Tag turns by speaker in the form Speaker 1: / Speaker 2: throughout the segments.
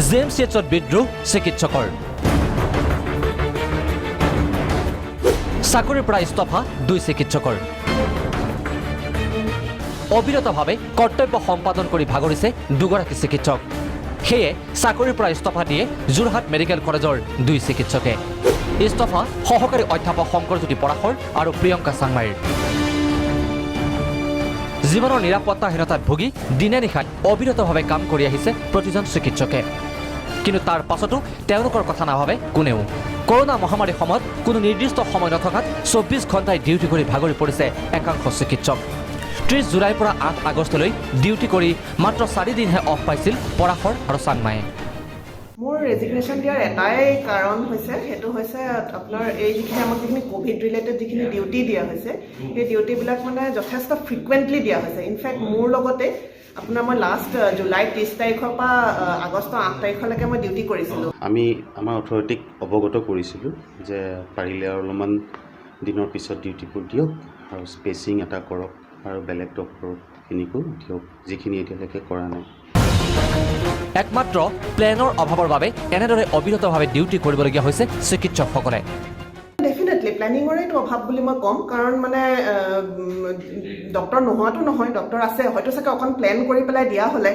Speaker 1: জেএমচিএইচত বিদ্ৰোহ চিকিৎসকৰ চাকৰিৰ পৰা ইস্তফা 2 চিকিৎসকৰ অবিৰতভাৱে কৰ্তব্য সম্পাদন কৰি ভাগৰিছে 2গৰাকী চিকিৎসক সেয়ে চাকৰিৰ পৰা ইস্তফা দিয়ে যোৰহাট মেডিকেল কলেজৰ 2 চিকিৎসকে ইস্তফা সহকাৰী অধ্যাপক শংকৰজ্যোতি পৰাশৰ আৰু প্ৰিয়ংকা চাংমাইৰ জীৱনৰ নিৰাপত্তাহীনতাত ভুগি দিনে নিশাত অবিৰতভাৱে কাম কৰি আহিছে প্ৰতিজন চিকিৎসকে কিন্তু তাৰ পাছতো তেওঁলোকৰ কথা নাভাবে কোনেও কৰোনা মহামাৰীৰ সময়ত কোনো নিৰ্দিষ্ট সময় নথকাত 24 ঘণ্টাই ডিউটি কৰি ভাগৰি পৰিছে একাংশ চিকিৎসক 30 জুলাইৰ পৰা 8 আগষ্টলৈ ডিউটি কৰি মাত্ৰ 4 দিনহে অফ পাইছিল পৰাশৰ আৰু চাংমায়ে
Speaker 2: মোৰ ৰেজিগনেশ্যন দিয়াৰ এটাই কাৰণ হৈছে সেইটো হৈছে আপোনাৰ এই যিখিনি আমাক যিখিনি কোভিড ৰিলেটেড যিখিনি ডিউটি দিয়া হৈছে সেই ডিউটিবিলাক মানে যথেষ্ট ফ্ৰিকুৱেণ্টলি দিয়া হৈছে ইনফেক্ট মোৰ লগতে আপোনাৰ মই লাষ্ট জুলাই 30 তাৰিখৰ পৰা আগষ্ট 8 তাৰিখলৈকে মই ডিউটি কৰিছিলোঁ
Speaker 3: আমি আমাৰ অথৰিটিক অৱগত কৰিছিলোঁ যে পাৰিলে অলপমান দিনৰ পিছত ডিউটিবোৰ দিয়ক আৰু স্পেচিং এটা কৰক আৰু বেলেগ ডক্টৰখিনিকো দিয়ক যিখিনি এতিয়ালৈকে কৰা নাই
Speaker 1: একমাত্ৰ প্লেনৰ অভাৱৰ বাবে এনেদৰে অবিৰতভাৱে ডিউটি কৰিবলগীয়া হৈছে চিকিৎসকসকলে
Speaker 2: ডেফিনেটলি প্লেনিঙৰেইটো অভাৱ বুলি মই ক'ম কাৰণ মানে ডক্টৰ নোহোৱাটো নহয় ডক্টৰ আছে হয়তো চাগে অকণ প্লেন কৰি পেলাই দিয়া হ'লে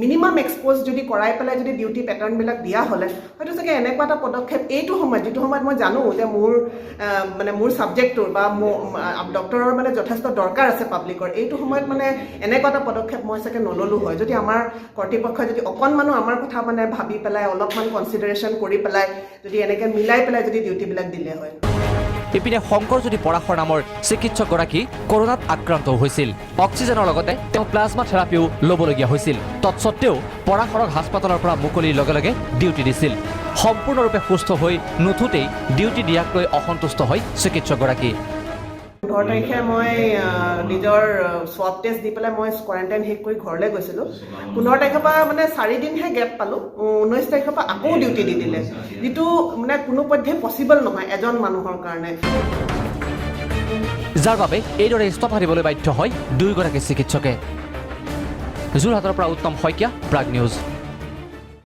Speaker 2: মিনিমাম এক্সপ'জ যদি কৰাই পেলাই যদি ডিউটি পেটাৰ্ণবিলাক দিয়া হ'লে হয়তো চাগে এনেকুৱা এটা পদক্ষেপ এইটো সময়ত যিটো সময়ত মই জানো যে মোৰ ছাবজেক্টটোৰ বা ডক্টৰৰ মানে যথেষ্ট দৰকাৰ আছে পাব্লিকৰ এইটো সময়ত মানে এনেকুৱা এটা পদক্ষেপ মই চাগে নল'লোঁ হয় যদি আমাৰ কৰ্তৃপক্ষই যদি অকণমানো আমাৰ কথা মানে ভাবি পেলাই অলপমান কনচিডাৰেশ্যন কৰি পেলাই যদি এনেকৈ মিলাই পেলাই যদি ডিউটিবিলাক দিলে হয়
Speaker 1: ইপিনে শংকৰজ্যোতি পৰাশৰ নামৰ চিকিৎসকগৰাকী কৰোনাত আক্ৰান্ত হৈছিল অক্সিজেনৰ লগতে তেওঁ প্লাজমা থেৰাপিও ল'বলগীয়া হৈছিল তৎসত্ত্বেও পৰাশৰক হাস্পতালৰ পৰা মুকলিৰ লগে লগে ডিউটি দিছিল সম্পূৰ্ণৰূপে সুস্থ হৈ নুঠোতেই ডিউটি দিয়াক লৈ অসন্তুষ্ট হয় চিকিৎসকগৰাকী
Speaker 2: 15 তাৰিখে মই নিজৰ স্বাব টেষ্ট দি পেলাই মই কোৱাৰেণ্টাইন শেষ কৰি ঘৰলৈ গৈছিলোঁ 15 তাৰিখৰ পৰা মানে 4 দিনহে গেপ পালোঁ 19 তাৰিখৰ পৰা আকৌ ডিউটি দি দিলে যিটো মানে কোনোপধ্যে পচিবল নহয় এজন মানুহৰ কাৰণে
Speaker 1: যাৰ বাবে এইদৰে ইস্তফা দিবলৈ বাধ্য হয় 2গৰাকী চিকিৎসকে যোৰহাটৰ পৰা উত্তম শইকীয়া প্ৰাগ নিউজ